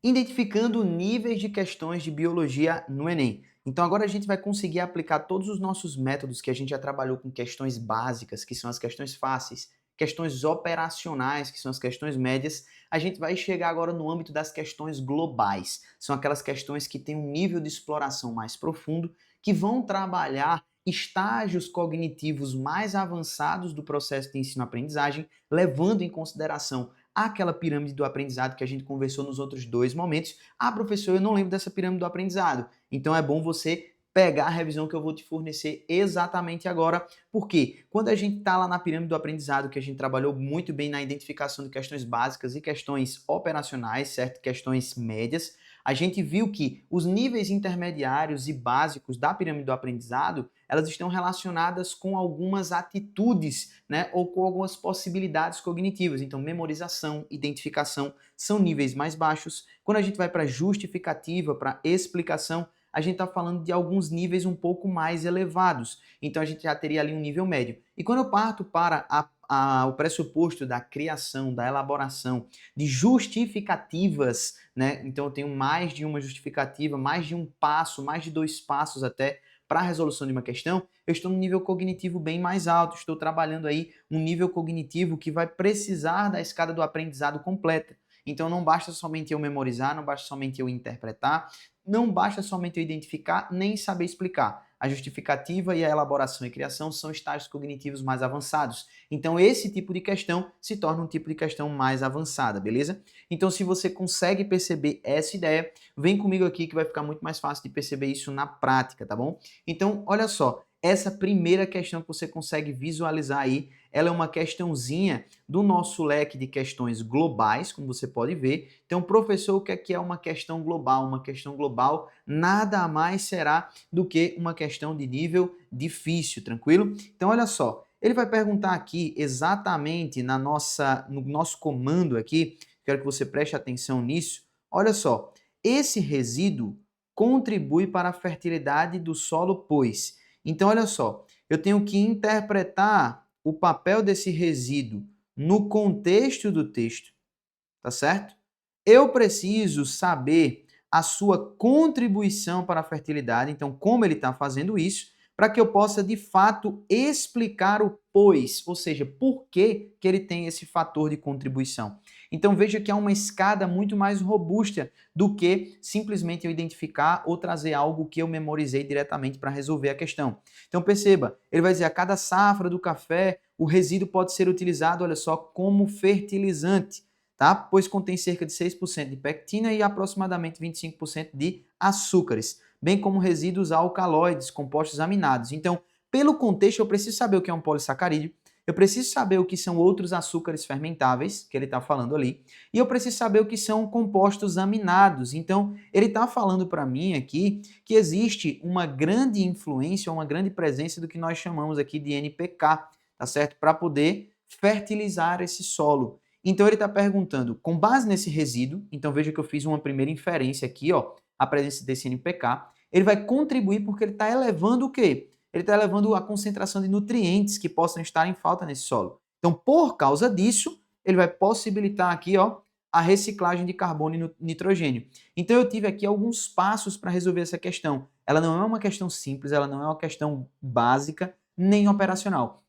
Identificando níveis de questões de biologia no Enem. Então agora a gente vai conseguir aplicar todos os nossos métodos que a gente já trabalhou com questões básicas, que são as questões fáceis, questões operacionais, que são as questões médias. A gente vai chegar agora no âmbito das questões globais. São aquelas questões que têm um nível de exploração mais profundo, que vão trabalhar estágios cognitivos mais avançados do processo de ensino-aprendizagem, levando em consideração aquela pirâmide do aprendizado que a gente conversou nos outros dois momentos. Ah, professor, eu não lembro dessa pirâmide do aprendizado. Então é bom você pegar a revisão que eu vou te fornecer exatamente agora. Porque quando a gente está lá na pirâmide do aprendizado, que a gente trabalhou muito bem na identificação de questões básicas e questões operacionais, certo? Questões médias, a gente viu que os níveis intermediários e básicos da pirâmide do aprendizado, elas estão relacionadas com algumas atitudes, né, ou com algumas possibilidades cognitivas. Então, memorização, identificação são níveis mais baixos. Quando a gente vai para justificativa, para explicação, a gente está falando de alguns níveis um pouco mais elevados. Então, a gente já teria ali um nível médio. E quando eu parto para o pressuposto da criação, da elaboração de justificativas, né? Então eu tenho mais de uma justificativa, mais de um passo, mais de dois passos até para a resolução de uma questão, eu estou num nível cognitivo bem mais alto, estou trabalhando aí um nível cognitivo que vai precisar da escada do aprendizado completa. Então não basta somente eu memorizar, não basta somente eu interpretar, não basta somente eu identificar, nem saber explicar. A justificativa e a elaboração e criação são estágios cognitivos mais avançados. Então esse tipo de questão se torna um tipo de questão mais avançada, beleza? Então se você consegue perceber essa ideia, vem comigo aqui que vai ficar muito mais fácil de perceber isso na prática, tá bom? Então, olha só, essa primeira questão que você consegue visualizar aí, ela é uma questãozinha do nosso leque de questões globais, como você pode ver. Então, professor, o que é uma questão global? Uma questão global nada mais será do que uma questão de nível difícil, tranquilo? Então, olha só, ele vai perguntar aqui exatamente no nosso comando aqui, quero que você preste atenção nisso. Olha só, esse resíduo contribui para a fertilidade do solo, pois. Então, olha só, eu tenho que interpretar o papel desse resíduo no contexto do texto, tá certo? Eu preciso saber a sua contribuição para a fertilidade, então como ele está fazendo isso, para que eu possa de fato explicar o pois, ou seja, por que ele tem esse fator de contribuição. Então veja que é uma escada muito mais robusta do que simplesmente eu identificar ou trazer algo que eu memorizei diretamente para resolver a questão. Então perceba, ele vai dizer a cada safra do café, o resíduo pode ser utilizado, olha só, como fertilizante, tá? Pois contém cerca de 6% de pectina e aproximadamente 25% de açúcares, bem como resíduos alcaloides, compostos aminados. Então, pelo contexto, eu preciso saber o que é um polissacarídeo, eu preciso saber o que são outros açúcares fermentáveis, que ele está falando ali, e eu preciso saber o que são compostos aminados. Então, ele está falando para mim aqui que existe uma grande influência, uma grande presença do que nós chamamos aqui de NPK, tá certo? Para poder fertilizar esse solo. Então ele está perguntando, com base nesse resíduo, então veja que eu fiz uma primeira inferência aqui, ó, a presença desse NPK, ele vai contribuir porque ele está elevando o quê? Ele está elevando a concentração de nutrientes que possam estar em falta nesse solo. Então, por causa disso, ele vai possibilitar aqui, ó, a reciclagem de carbono e nitrogênio. Então eu tive aqui alguns passos para resolver essa questão. Ela não é uma questão simples, ela não é uma questão básica, nem operacional.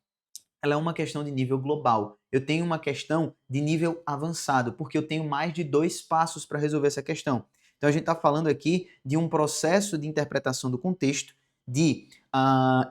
Ela é uma questão de nível global. Eu tenho uma questão de nível avançado, porque eu tenho mais de dois passos para resolver essa questão. Então a gente está falando aqui de um processo de interpretação do contexto, de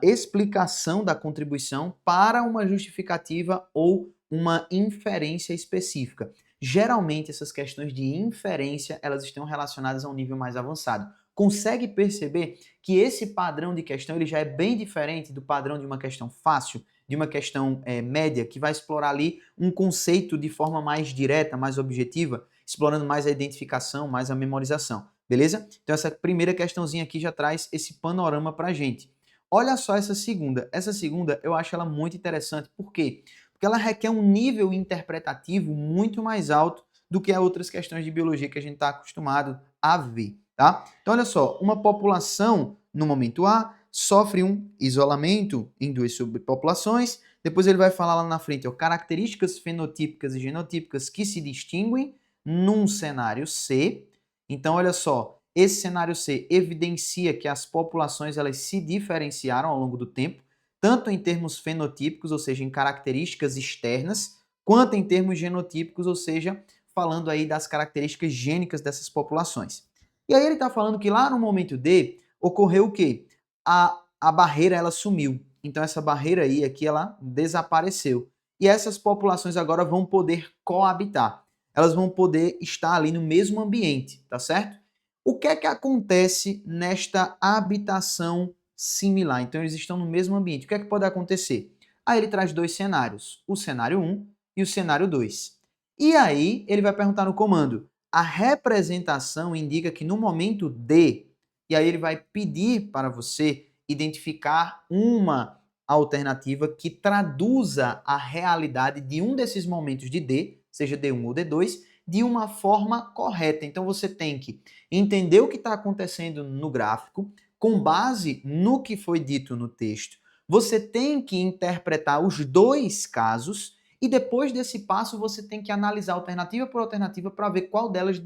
explicação da contribuição para uma justificativa ou uma inferência específica. Geralmente essas questões de inferência elas estão relacionadas a um nível mais avançado. Consegue perceber que esse padrão de questão ele já é bem diferente do padrão de uma questão fácil? De uma questão média, que vai explorar ali um conceito de forma mais direta, mais objetiva, explorando mais a identificação, mais a memorização, beleza? Então essa primeira questãozinha aqui já traz esse panorama pra gente. Olha só essa segunda. Essa segunda eu acho ela muito interessante. Por quê? Porque ela requer um nível interpretativo muito mais alto do que as outras questões de biologia que a gente está acostumado a ver, tá? Então olha só, uma população no momento A sofre um isolamento em duas subpopulações. Depois ele vai falar lá na frente, ó, características fenotípicas e genotípicas que se distinguem num cenário C Então, olha só, esse cenário C evidencia que as populações elas se diferenciaram ao longo do tempo, tanto em termos fenotípicos, ou seja, em características externas, quanto em termos genotípicos, ou seja, falando aí das características gênicas dessas populações. E aí ele está falando que lá no momento D ocorreu o quê? A barreira ela sumiu. Então essa barreira aí aqui ela desapareceu. E essas populações agora vão poder coabitar. Elas vão poder estar ali no mesmo ambiente, tá certo? O que é que acontece nesta habitação similar? Então eles estão no mesmo ambiente. O que é que pode acontecer? Aí ele traz dois cenários, o cenário 1 e o cenário 2. E aí ele vai perguntar no comando, a representação indica que no momento D, e aí ele vai pedir para você identificar uma alternativa que traduza a realidade de um desses momentos de D, seja D1 ou D2, de uma forma correta. Então você tem que entender o que está acontecendo no gráfico, com base no que foi dito no texto. Você tem que interpretar os dois casos e depois desse passo você tem que analisar alternativa por alternativa para ver qual delas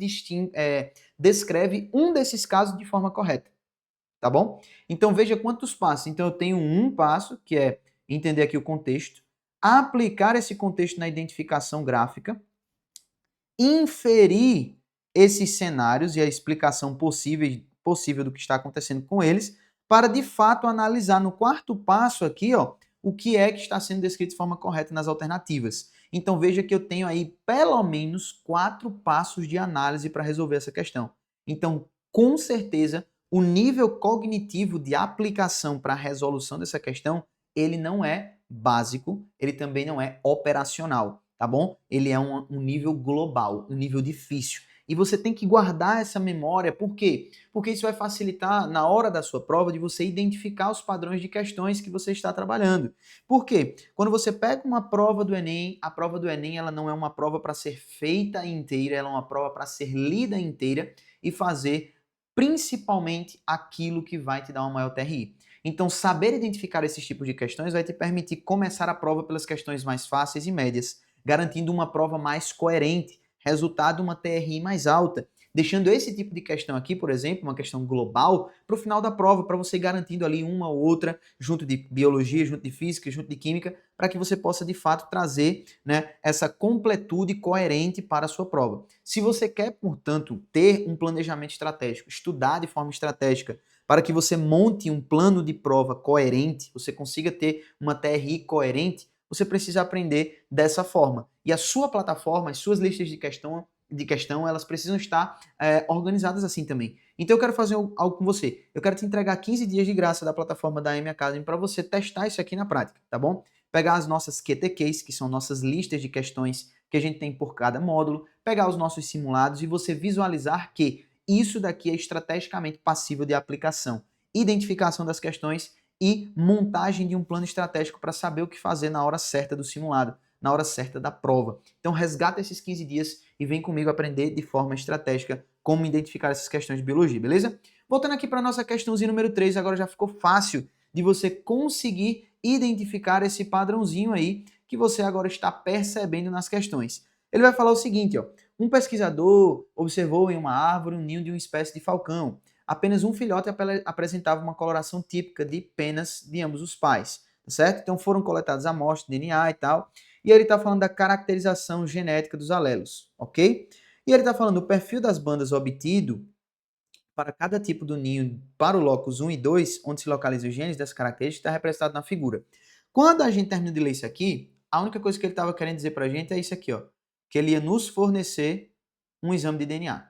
descreve um desses casos de forma correta. Tá bom? Então veja quantos passos. Então eu tenho um passo, que é entender aqui o contexto, aplicar esse contexto na identificação gráfica, inferir esses cenários e a explicação possível do que está acontecendo com eles, para de fato analisar no quarto passo aqui, ó, o que é que está sendo descrito de forma correta nas alternativas. Então veja que eu tenho aí pelo menos 4 passos de análise para resolver essa questão. Então, com certeza, o nível cognitivo de aplicação para a resolução dessa questão, ele não é básico, ele também não é operacional, tá bom? Ele é um nível global, um nível difícil. E você tem que guardar essa memória, por quê? Porque isso vai facilitar na hora da sua prova de você identificar os padrões de questões que você está trabalhando. Por quê? Quando você pega uma prova do Enem, a prova do Enem ela não é uma prova para ser feita inteira, ela é uma prova para ser lida inteira e fazer principalmente aquilo que vai te dar uma maior TRI. Então, saber identificar esses tipos de questões vai te permitir começar a prova pelas questões mais fáceis e médias, garantindo uma prova mais coerente, resultado uma TRI mais alta, deixando esse tipo de questão aqui, por exemplo, uma questão global, para o final da prova, para você garantindo ali uma ou outra, junto de biologia, junto de física, junto de química, para que você possa de fato trazer, né, essa completude coerente para a sua prova. Se você quer, portanto, ter um planejamento estratégico, estudar de forma estratégica, para que você monte um plano de prova coerente, você consiga ter uma TRI coerente, você precisa aprender dessa forma. E a sua plataforma, as suas listas de questão, elas precisam estar organizadas assim também. Então eu quero fazer algo com você. Eu quero te entregar 15 dias de graça da plataforma da M Academy para você testar isso aqui na prática, tá bom? Pegar as nossas QTQs, que são nossas listas de questões que a gente tem por cada módulo, pegar os nossos simulados e você visualizar que isso daqui é estrategicamente passível de aplicação. Identificação das questões e montagem de um plano estratégico para saber o que fazer na hora certa do simulado, na hora certa da prova. Então resgata esses 15 dias e vem comigo aprender de forma estratégica como identificar essas questões de biologia, beleza? Voltando aqui para a nossa questãozinha número 3, agora já ficou fácil de você conseguir identificar esse padrãozinho aí que você agora está percebendo nas questões. Ele vai falar o seguinte, ó, um pesquisador observou em uma árvore um ninho de uma espécie de falcão. Apenas um filhote apresentava uma coloração típica de penas de ambos os pais, tá certo? Então foram coletadas amostras de DNA e tal, e ele está falando da caracterização genética dos alelos, ok? E ele está falando do perfil das bandas obtido para cada tipo do ninho para o locus 1 e 2, onde se localizam os genes dessa característica, está representado na figura. Quando a gente termina de ler isso aqui, a única coisa que ele estava querendo dizer para a gente é isso aqui, ó, que ele ia nos fornecer um exame de DNA.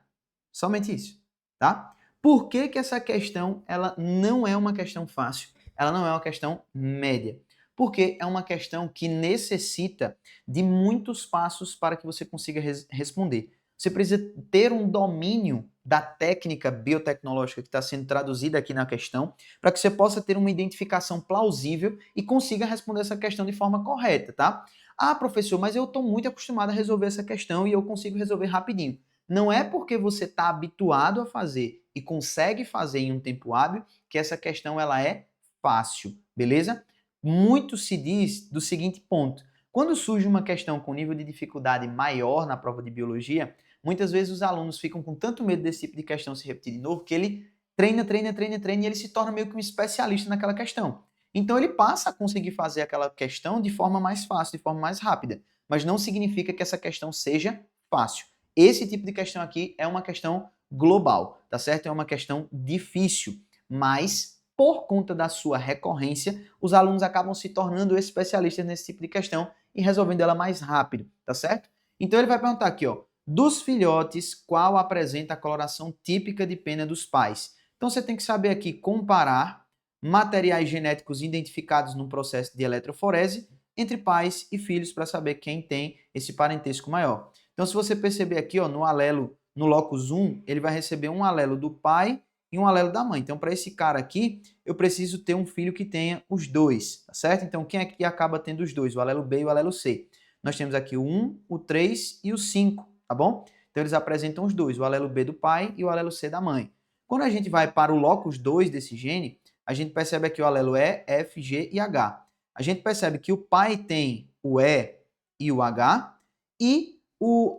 Somente isso, tá? Por que que essa questão ela não é uma questão fácil? Ela não é uma questão média. Porque é uma questão que necessita de muitos passos para que você consiga responder. Você precisa ter um domínio da técnica biotecnológica que está sendo traduzida aqui na questão, para que você possa ter uma identificação plausível e consiga responder essa questão de forma correta, tá? Ah, professor, mas eu estou muito acostumado a resolver essa questão e eu consigo resolver rapidinho. Não é porque você está habituado a fazer e consegue fazer em um tempo hábil que essa questão ela é fácil, beleza? Muito se diz do seguinte ponto: quando surge uma questão com nível de dificuldade maior na prova de biologia, muitas vezes os alunos ficam com tanto medo desse tipo de questão se repetir de novo, que ele treina e ele se torna meio que um especialista naquela questão. Então ele passa a conseguir fazer aquela questão de forma mais fácil, de forma mais rápida, mas não significa que essa questão seja fácil. Esse tipo de questão aqui é uma questão global, tá certo? É uma questão difícil, mas por conta da sua recorrência, os alunos acabam se tornando especialistas nesse tipo de questão e resolvendo ela mais rápido, tá certo? Então ele vai perguntar aqui, ó, dos filhotes, qual apresenta a coloração típica de pena dos pais? Então você tem que saber aqui comparar materiais genéticos identificados no processo de eletroforese entre pais e filhos para saber quem tem esse parentesco maior. Então se você perceber aqui, ó, no alelo, no locus 1, ele vai receber um alelo do pai e um alelo da mãe. Então para esse cara aqui, eu preciso ter um filho que tenha os dois, tá certo? Então quem é que acaba tendo os dois? O alelo B e o alelo C. Nós temos aqui o 1, o 3 e o 5, tá bom? Então eles apresentam os dois, o alelo B do pai e o alelo C da mãe. Quando a gente vai para o locus 2 desse gene, a gente percebe aqui o alelo E, F, G e H. A gente percebe que o pai tem o E e o H e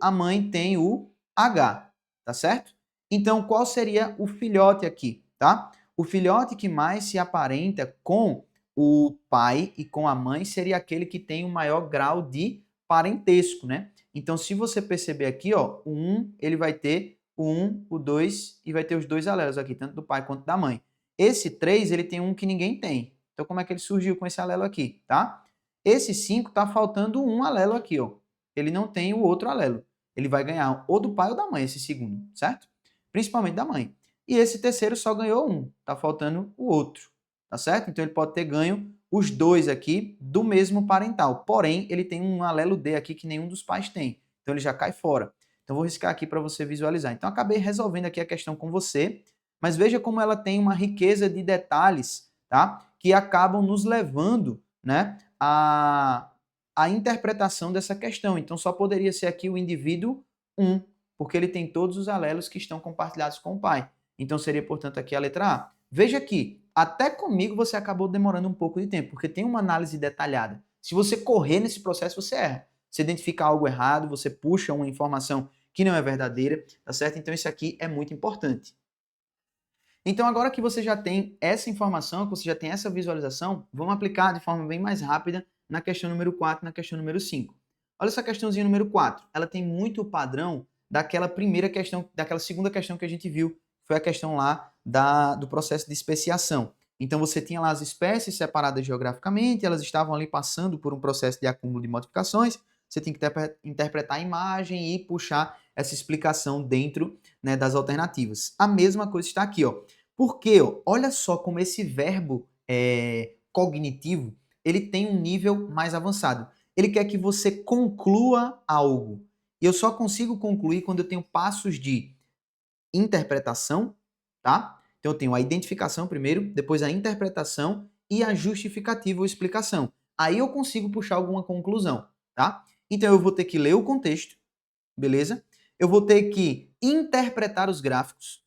a mãe tem o H, tá certo? Então, qual seria o filhote aqui, tá? O filhote que mais se aparenta com o pai e com a mãe seria aquele que tem o maior grau de parentesco, né? Então, se você perceber aqui, ó, o 1, ele vai ter o 1, o 2 e vai ter os dois alelos aqui, tanto do pai quanto da mãe. Esse 3, ele tem um que ninguém tem. Então, como é que ele surgiu com esse alelo aqui, tá? Esse 5 tá faltando um alelo aqui, ó. Ele não tem o outro alelo. Ele vai ganhar ou do pai ou da mãe, esse segundo, certo? Principalmente da mãe. E esse terceiro só ganhou um, tá faltando o outro, tá certo? Então, ele pode ter ganho os dois aqui do mesmo parental. Porém, ele tem um alelo D aqui que nenhum dos pais tem. Então, ele já cai fora. Então, vou riscar aqui para você visualizar. Então, acabei resolvendo aqui a questão com você, mas veja como ela tem uma riqueza de detalhes, tá? Que acabam nos levando, né, a interpretação dessa questão. Então, só poderia ser aqui o indivíduo 1, porque ele tem todos os alelos que estão compartilhados com o pai. Então, seria, portanto, aqui a letra A. Veja aqui, até comigo você acabou demorando um pouco de tempo, porque tem uma análise detalhada. Se você correr nesse processo, você erra. Você identifica algo errado, você puxa uma informação que não é verdadeira, tá certo? Então, isso aqui é muito importante. Então, agora que você já tem essa informação, que você já tem essa visualização, vamos aplicar de forma bem mais rápida na questão número 4 e na questão número 5. Olha essa questãozinha número 4. Ela tem muito o padrão daquela primeira questão, daquela segunda questão que a gente viu, foi a questão lá do processo de especiação. Então, você tinha lá as espécies separadas geograficamente, elas estavam ali passando por um processo de acúmulo de modificações, você tem que interpretar a imagem e puxar essa explicação dentro, né, das alternativas. A mesma coisa está aqui, ó. Porque, ó, olha só como esse verbo cognitivo, ele tem um nível mais avançado. Ele quer que você conclua algo. E eu só consigo concluir quando eu tenho passos de interpretação, tá? Então eu tenho a identificação primeiro, depois a interpretação e a justificativa ou explicação. Aí eu consigo puxar alguma conclusão, tá? Então eu vou ter que ler o contexto, beleza? Eu vou ter que interpretar os gráficos,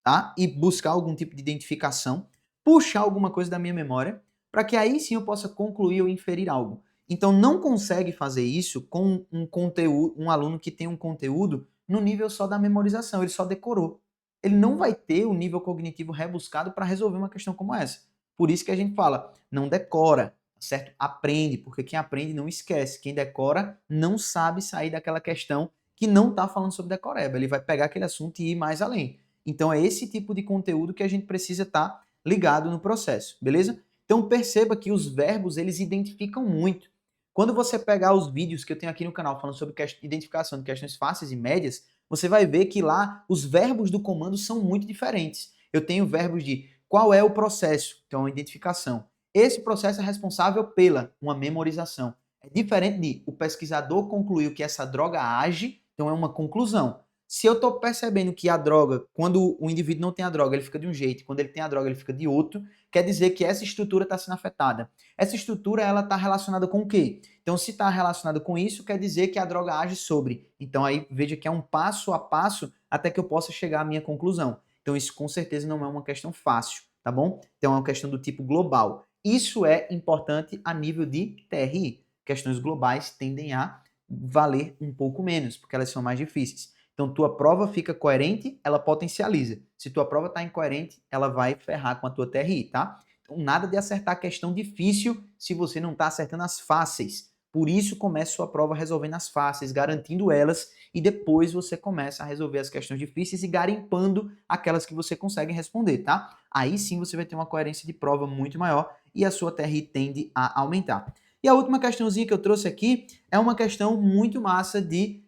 tá? E buscar algum tipo de identificação, puxar alguma coisa da minha memória, para que aí sim eu possa concluir ou inferir algo. Então não consegue fazer isso com um conteúdo, um aluno que tem um conteúdo no nível só da memorização, ele só decorou. Ele não vai ter o nível cognitivo rebuscado para resolver uma questão como essa. Por isso que a gente fala, não decora, certo? Aprende, porque quem aprende não esquece. Quem decora não sabe sair daquela questão que não está falando sobre decoreba. Ele vai pegar aquele assunto e ir mais além. Então é esse tipo de conteúdo que a gente precisa estar ligado no processo, beleza? Então perceba que os verbos, eles identificam muito. Quando você pegar os vídeos que eu tenho aqui no canal falando sobre identificação de questões fáceis e médias, você vai ver que lá os verbos do comando são muito diferentes. Eu tenho verbos de qual é o processo, então a identificação. Esse processo é responsável pela uma memorização. É diferente de o pesquisador concluiu que essa droga age, então é uma conclusão. Se eu estou percebendo que a droga, quando o indivíduo não tem a droga, ele fica de um jeito, quando ele tem a droga, ele fica de outro, quer dizer que essa estrutura está sendo afetada. Essa estrutura, ela está relacionada com o quê? Então, se está relacionado com isso, quer dizer que a droga age sobre. Então, aí, veja que é um passo a passo até que eu possa chegar à minha conclusão. Então, isso com certeza não é uma questão fácil, tá bom? Então, é uma questão do tipo global. Isso é importante a nível de TRI. Questões globais tendem a valer um pouco menos, porque elas são mais difíceis. Então, tua prova fica coerente, ela potencializa. Se tua prova está incoerente, ela vai ferrar com a tua TRI, tá? Então, nada de acertar questão difícil se você não está acertando as fáceis. Por isso, começa sua prova resolvendo as fáceis, garantindo elas, e depois você começa a resolver as questões difíceis e garimpando aquelas que você consegue responder, tá? Aí sim você vai ter uma coerência de prova muito maior e a sua TRI tende a aumentar. E a última questãozinha que eu trouxe aqui é uma questão muito massa de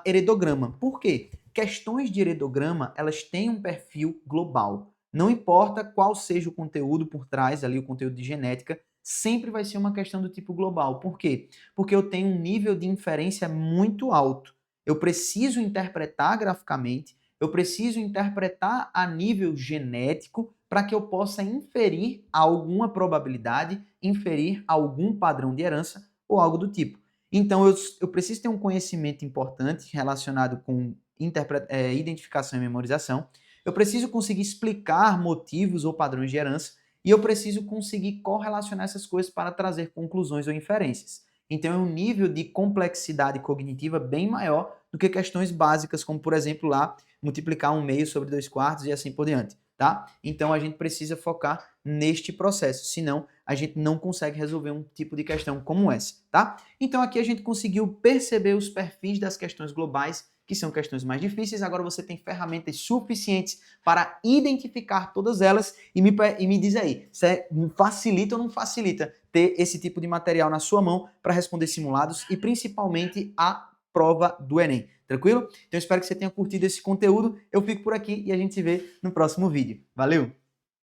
heredograma. Por quê? Questões de heredograma, elas têm um perfil global. Não importa qual seja o conteúdo por trás, ali o conteúdo de genética, sempre vai ser uma questão do tipo global. Por quê? Porque eu tenho um nível de inferência muito alto. Eu preciso interpretar graficamente, eu preciso interpretar a nível genético para que eu possa inferir alguma probabilidade, inferir algum padrão de herança ou algo do tipo. Então, eu preciso ter um conhecimento importante relacionado com identificação e memorização, eu preciso conseguir explicar motivos ou padrões de herança, e eu preciso conseguir correlacionar essas coisas para trazer conclusões ou inferências. Então, é um nível de complexidade cognitiva bem maior do que questões básicas, como, por exemplo, lá, multiplicar 1/2 sobre 2/4 e assim por diante, tá? Então, a gente precisa focar neste processo, senão a gente não consegue resolver um tipo de questão como essa, tá? Então, aqui a gente conseguiu perceber os perfis das questões globais, que são questões mais difíceis. Agora você tem ferramentas suficientes para identificar todas elas e me diz aí, se facilita ou não facilita ter esse tipo de material na sua mão para responder simulados e principalmente a prova do Enem. Tranquilo? Então espero que você tenha curtido esse conteúdo. Eu fico por aqui e a gente se vê no próximo vídeo. Valeu!